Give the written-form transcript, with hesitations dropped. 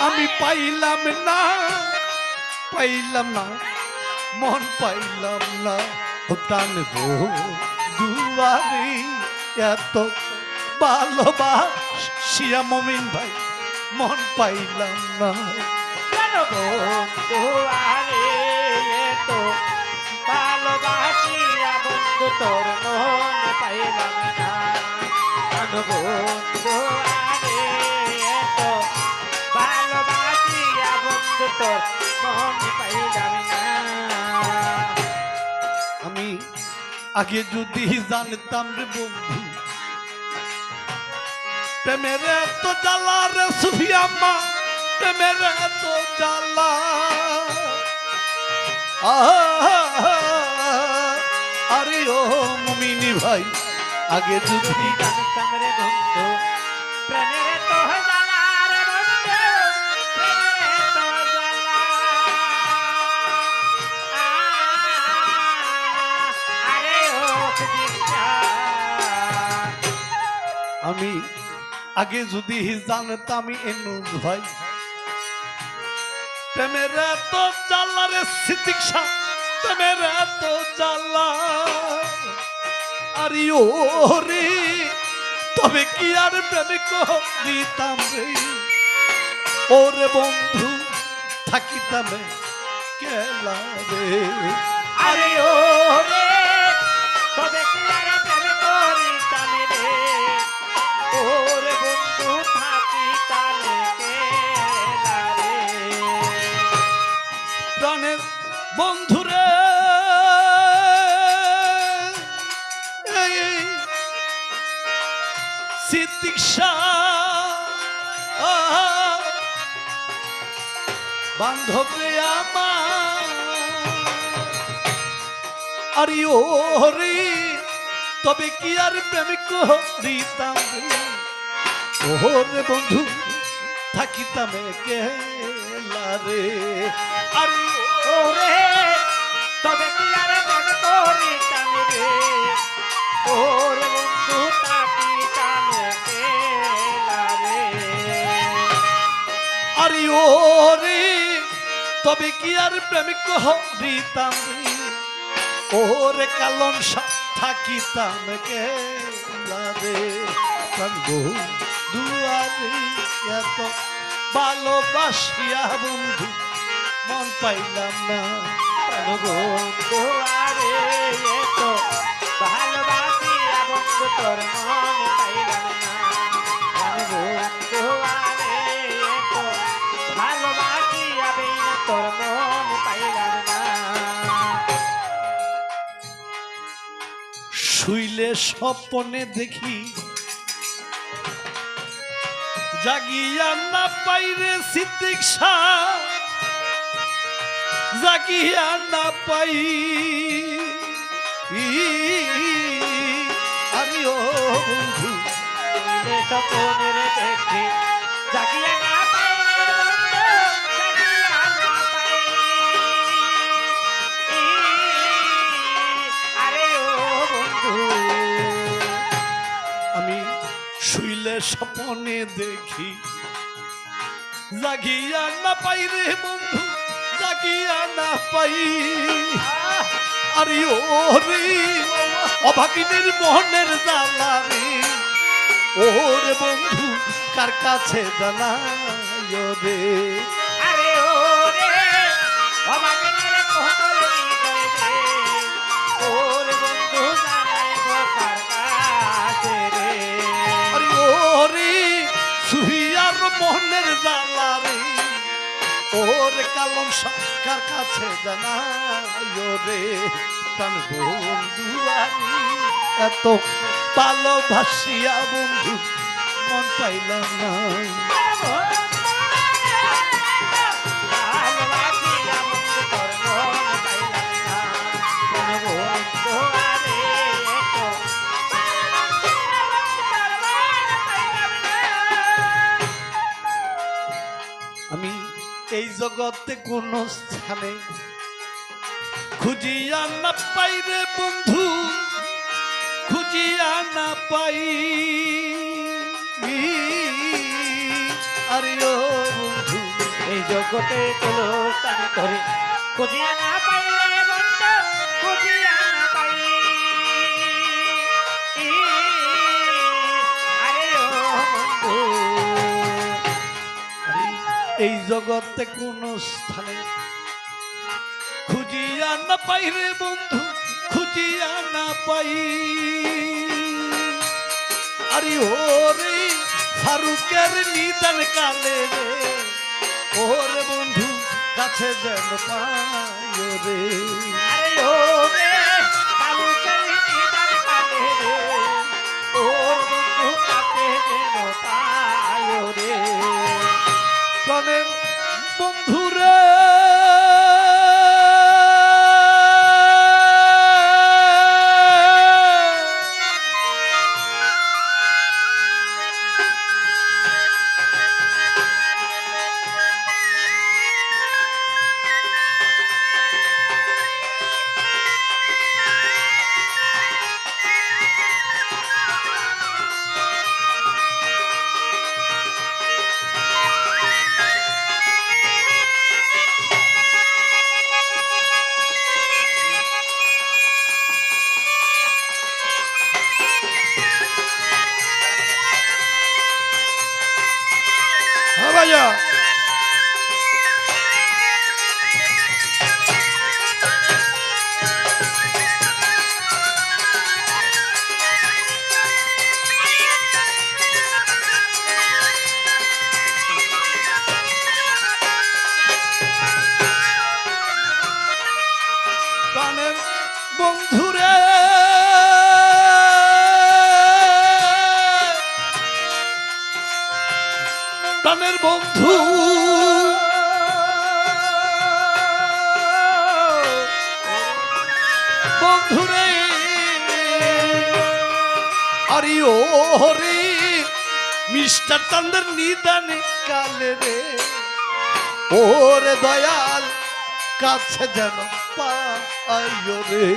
আমি পাইলাম না মন পাইলাম না টানবো দুয়ারি এত ভালোবাসিয়া মমিন ভাই মন পাইলাম না বন্ধু আরে তো ভালোবাসিয়া বন্ধু তোর মন পাইলাম না বন্ধু আরে তো ভালোবাসিয়া বন্ধু তোর মন পাইলাম না আমি আগে যদি জানতাম রে বন্ধু প্রেমের এত জ্বালা রে সুফিয়া মা প্রেমের এত জ্বালা আরে ও মুমিনি ভাই আগে যদি জানতাম রে বন্ধু প্রেমের তো জ্বালা রে বন্ধু প্রেমের তো জ্বালা আরে ও দীক্ষা আমি আগে যদি জানতাম এনুজ ভাই প্রেমের এত জ্বালা রে সিতিক্ষা প্রেমের এত জ্বালা আরে ও রে তবে কি আর প্রেমিক দিতাম রে ওরে বন্ধু থাকিতাম কেলা রে আরে ও রে তবে কি আর প্রেম করিতাম রে ও রে বন্ধু থাকিতাম কেলা রে প্রাণের বন্ধু রে সিতিক্ষা বান্ধব রে আমার আরে ও রে তবে কি আর প্রেমিক দিতাম ওরে বন্ধু থাকিতাম কেলা রে আরে ও রে তবে কি আর প্রেম করিতাম রে ও রে বন্ধু থাকিতাম কেলা রে আরে ও রে তবে কি আর প্রেমিক দিতাম ওরে কালন থাকিতাম কেলা রে কানবো দুয়ারি এত ভালোবাসিয়া বন্ধু মন পাইলাম না বন্ধু আরে তো ভালোবাসিয়া বন্ধু তোর মন পাইলাম না বন্ধু আরে তো ভালোবাসিয়া বিনা তোর মন পাইলাম না শুইলে স্বপ্নে দেখি জাগিয়া না পাইরে সিতিক্ষা জাগিয়া না পাই আরে ও বন্ধু স্বপ্নের দেখি জাগিয়া না পাই রে বন্ধু, জাগিয়া না পাই। আরে ও বন্ধু আমি শুইলে স্বপ্নে দেখি জাগিয়া না পাই রে বন্ধু জাগিয়া না পাই আরে ও রে অভাগিনীর মোহনের জ্বালা রে ওরে বন্ধু কার কাছে জানাই রে আরে ও রে অবাগের কোহল হৃদয় রে ওর বন্ধু জানাই কার কাছে রে আরে ও রে সুহিয়ার মোহনের জ্বালা রে ওরে কালম কার কাছে জানাই রে প্রাণ বন্ধু আরে এত ভালোবাসিয়া বন্ধু মন পাইলাম না আমি এই জগতে কোন স্থানে খুঁজিয়া না পাই রে বন্ধু খুঁজিয়া না পাই আরে ও বন্ধু জগতে চলো তানি ধরে খুঁজিয়া না পাই রে বন্ধু খুঁজিয়া না পাই আরে ও বন্ধু এই জগতে কোন স্থানে খুঁজিয়া না পাই রে বন্ধু খুঁজিয়া না পাই আরে ওরে ফারুকের নিদান কালে রে ওরে বন্ধু কাছে যেন পাই রে আরে ও রে ফারুকের নিদান কালে রে ওর বন্ধু কাছে যেন পাই রে প্রাণের বন্ধু রে ভাইয়া প্রাণের বন্ধুরে প্রাণের বন্ধু বন্ধুরে আরে ও রে মিস্টার চন্দ্র নিদানে কালে রে ওরে দয়াল কাছে যেন পাই রে